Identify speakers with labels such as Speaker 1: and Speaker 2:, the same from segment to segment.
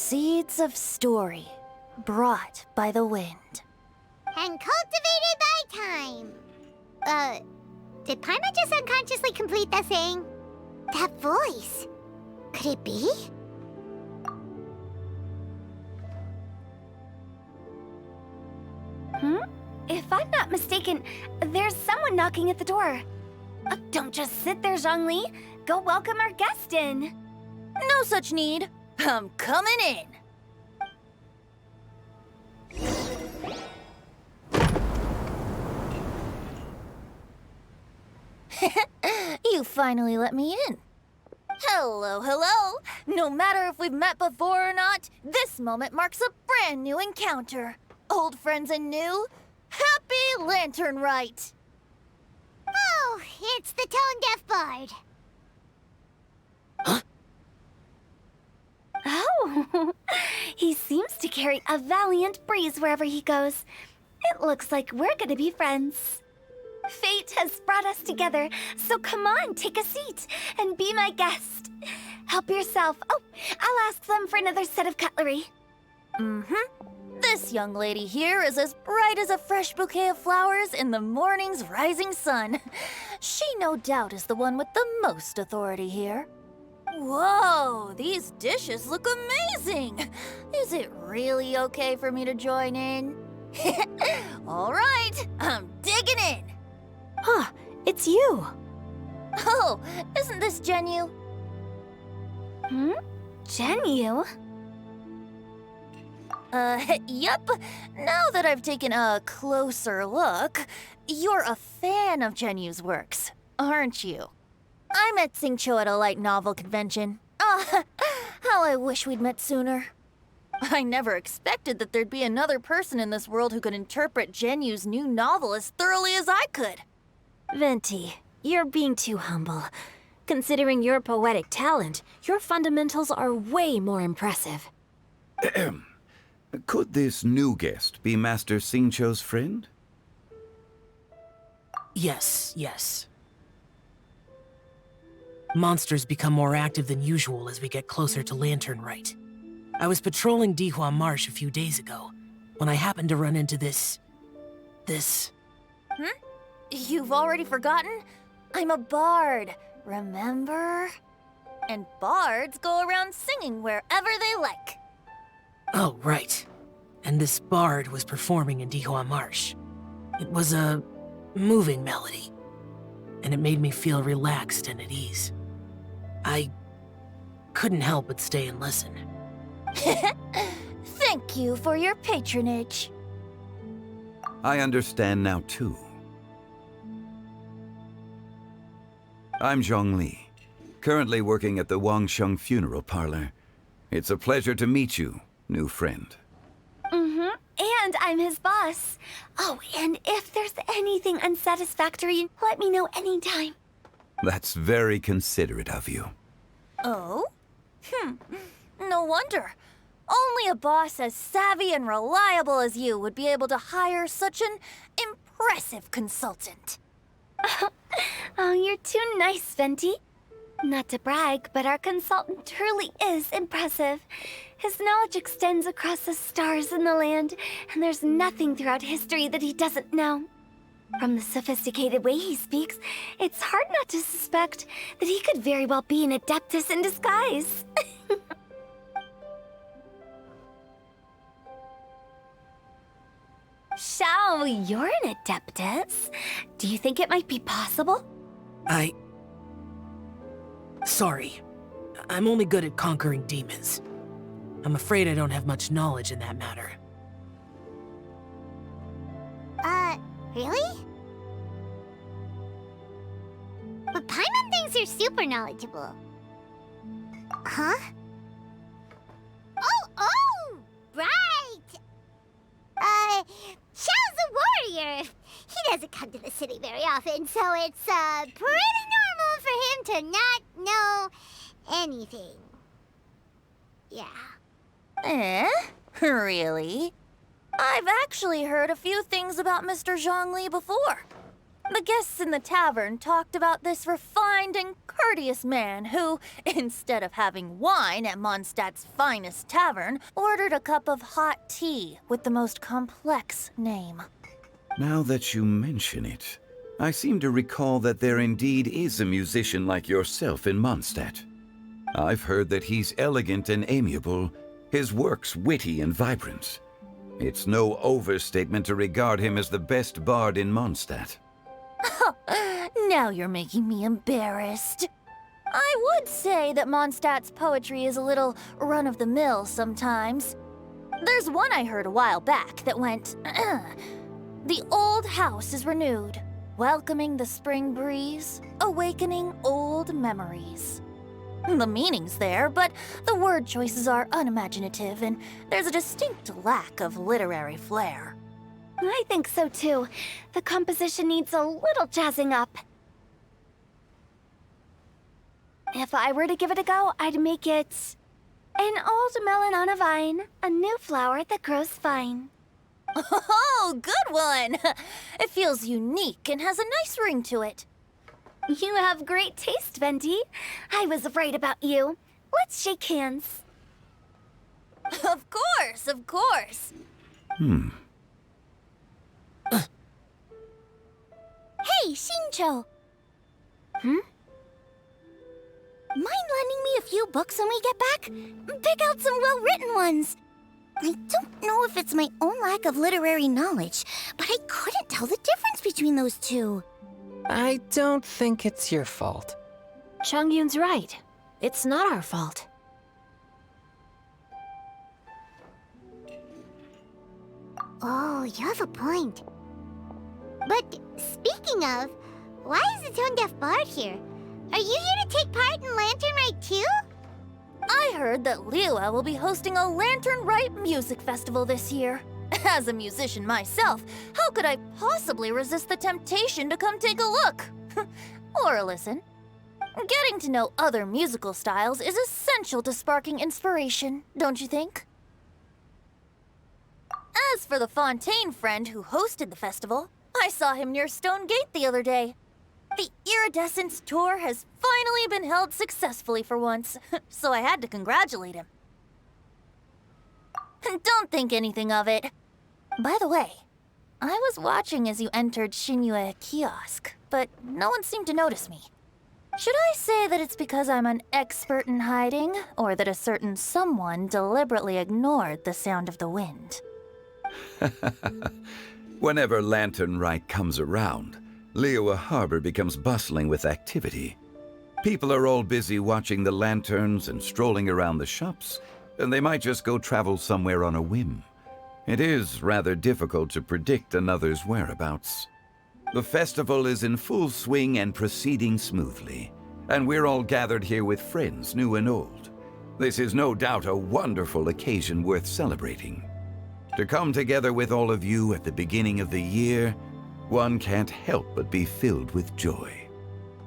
Speaker 1: Seeds of story, brought by the wind.
Speaker 2: And cultivated by time. Did Paimon just unconsciously complete that thing? That voice. Could it be?
Speaker 1: If I'm not mistaken, there's someone knocking at the door. Don't just sit there, Zhongli. Go welcome our guest in.
Speaker 3: No such need. I'm coming in. You finally let me in. Hello, hello. No matter if we've met before or not, this moment marks a brand new encounter. Old friends and new. Happy Lantern Rite.
Speaker 2: Oh, it's the tone-deaf bard.
Speaker 1: Oh, he seems to carry a valiant breeze wherever he goes. It looks like we're gonna be friends. Fate has brought us together, so come on, take a seat and be my guest. Help yourself. Oh, I'll ask them for another set of cutlery.
Speaker 3: This young lady here is as bright as a fresh bouquet of flowers in the morning's rising sun. She no doubt is the one with the most authority here. Whoa, these dishes look amazing! Is it really okay for me to join in? All right, I'm digging in.
Speaker 1: Huh, it's you.
Speaker 3: Oh, isn't this Genu?
Speaker 1: Genu?
Speaker 3: Yep. Now that I've taken a closer look, you're a fan of Genu's works, aren't you? I met Xingqiu at a light novel convention. Ah, how I wish we'd met sooner. I never expected that there'd be another person in this world who could interpret Genu's new novel as thoroughly as I could.
Speaker 1: Venti, you're being too humble. Considering your poetic talent, your fundamentals are way more impressive.
Speaker 4: Could this new guest be Master Xingqiu's friend?
Speaker 5: Yes. Monsters become more active than usual as we get closer to Lantern Rite. I was patrolling Dihua Marsh a few days ago, when I happened to run into this...
Speaker 3: You've already forgotten? I'm a bard, remember? And bards go around singing wherever they like.
Speaker 5: Oh, right. And this bard was performing in Dihua Marsh. It was a moving melody, and it made me feel relaxed and at ease. I couldn't help but stay and listen.
Speaker 3: Thank you for your patronage.
Speaker 4: I understand now, too. I'm Zhongli, currently working at the Wangsheng Funeral Parlor. It's a pleasure to meet you, new friend.
Speaker 1: And I'm his boss. Oh, and if there's anything unsatisfactory, let me know anytime.
Speaker 4: That's very considerate of you.
Speaker 3: Oh? No wonder. Only a boss as savvy and reliable as you would be able to hire such an impressive consultant.
Speaker 1: Oh, you're too nice, Venti. Not to brag, but our consultant truly is impressive. His knowledge extends across the stars and the land, and there's nothing throughout history that he doesn't know. From the sophisticated way he speaks, it's hard not to suspect that he could very well be an adeptus in disguise. Xiao, you're an adeptus. Do you think it might be possible?
Speaker 5: Sorry. I'm only good at conquering demons. I'm afraid I don't have much knowledge in that matter.
Speaker 2: Really? But Paimon thinks you're super knowledgeable. Huh? Oh, right! Xiao's a warrior. He doesn't come to the city very often, so it's, pretty normal for him to not know anything. Yeah.
Speaker 3: Really? I've actually heard a few things about Mr. Zhongli before. The guests in the tavern talked about this refined and courteous man who, instead of having wine at Mondstadt's finest tavern, ordered a cup of hot tea with the most complex name.
Speaker 4: Now that you mention it, I seem to recall that there indeed is a musician like yourself in Mondstadt. I've heard that he's elegant and amiable, his works witty and vibrant. It's no overstatement to regard him as the best bard in Mondstadt.
Speaker 3: Now you're making me embarrassed. I would say that Mondstadt's poetry is a little run-of-the-mill sometimes. There's one I heard a while back that went, "The old house is renewed, welcoming the spring breeze, awakening old memories." The meaning's there, but the word choices are unimaginative, and there's a distinct lack of literary flair.
Speaker 1: I think so too. The composition needs a little jazzing up. If I were to give it a go, I'd make it an old melon on a vine, a new flower that grows fine.
Speaker 3: Oh, good one! It feels unique and has a nice ring to it.
Speaker 1: You have great taste, Venti. I was right about you. Let's shake hands.
Speaker 3: Of course, of course.
Speaker 2: Hey, Xingqiu! Mind lending me a few books when we get back? Pick out some well-written ones. I don't know if it's my own lack of literary knowledge, but I couldn't tell the difference between those two.
Speaker 6: I don't think it's your fault.
Speaker 7: Chongyun's right. It's not our fault.
Speaker 2: Oh, you have a point. But speaking of, why is the tone-deaf bard here? Are you here to take part in Lantern Rite too?
Speaker 3: I heard that Liyue will be hosting a Lantern Rite music festival this year. As a musician myself, how could I possibly resist the temptation to come take a look? Or listen. Getting to know other musical styles is essential to sparking inspiration, don't you think? As for the Fontaine friend who hosted the festival, I saw him near Stone Gate the other day. The Iridescence tour has finally been held successfully for once, so I had to congratulate him. Don't think anything of it. By the way, I was watching as you entered Xinyue Kiosk, but no one seemed to notice me. Should I say that it's because I'm an expert in hiding, or that a certain someone deliberately ignored the sound of the wind?
Speaker 4: Whenever Lantern Rite comes around, Liyue Harbor becomes bustling with activity. People are all busy watching the lanterns and strolling around the shops, and they might just go travel somewhere on a whim. It is rather difficult to predict another's whereabouts. The festival is in full swing and proceeding smoothly, and we're all gathered here with friends, new and old. This is no doubt a wonderful occasion worth celebrating. To come together with all of you at the beginning of the year, one can't help but be filled with joy.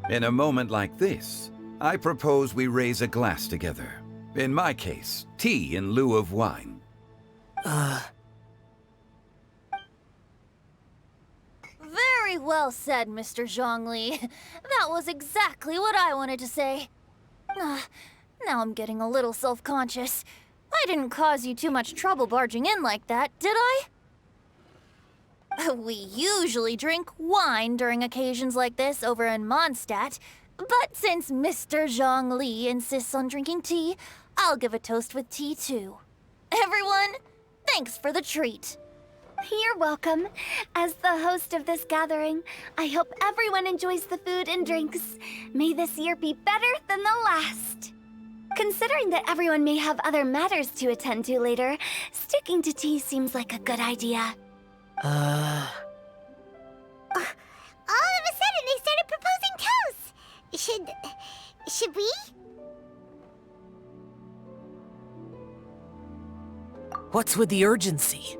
Speaker 4: In a moment like this, I propose we raise a glass together. In my case, tea in lieu of wine.
Speaker 3: Very well said, Mr. Zhongli. That was exactly what I wanted to say. Now I'm getting a little self-conscious. I didn't cause you too much trouble barging in like that, did I? We usually drink wine during occasions like this over in Mondstadt, but since Mr. Zhongli insists on drinking tea, I'll give a toast with tea too. Everyone, thanks for the treat.
Speaker 1: You're welcome. As the host of this gathering, I hope everyone enjoys the food and drinks. May this year be better than the last. Considering that everyone may have other matters to attend to later, sticking to tea seems like a good idea.
Speaker 2: All of a sudden, they started proposing toasts. Should we?
Speaker 5: What's with the urgency?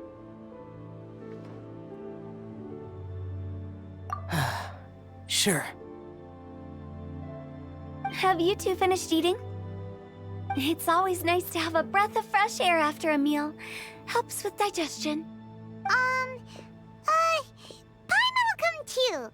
Speaker 5: Sure.
Speaker 1: Have you two finished eating? It's always nice to have a breath of fresh air after a meal. Helps with digestion.
Speaker 2: Paimon will come too.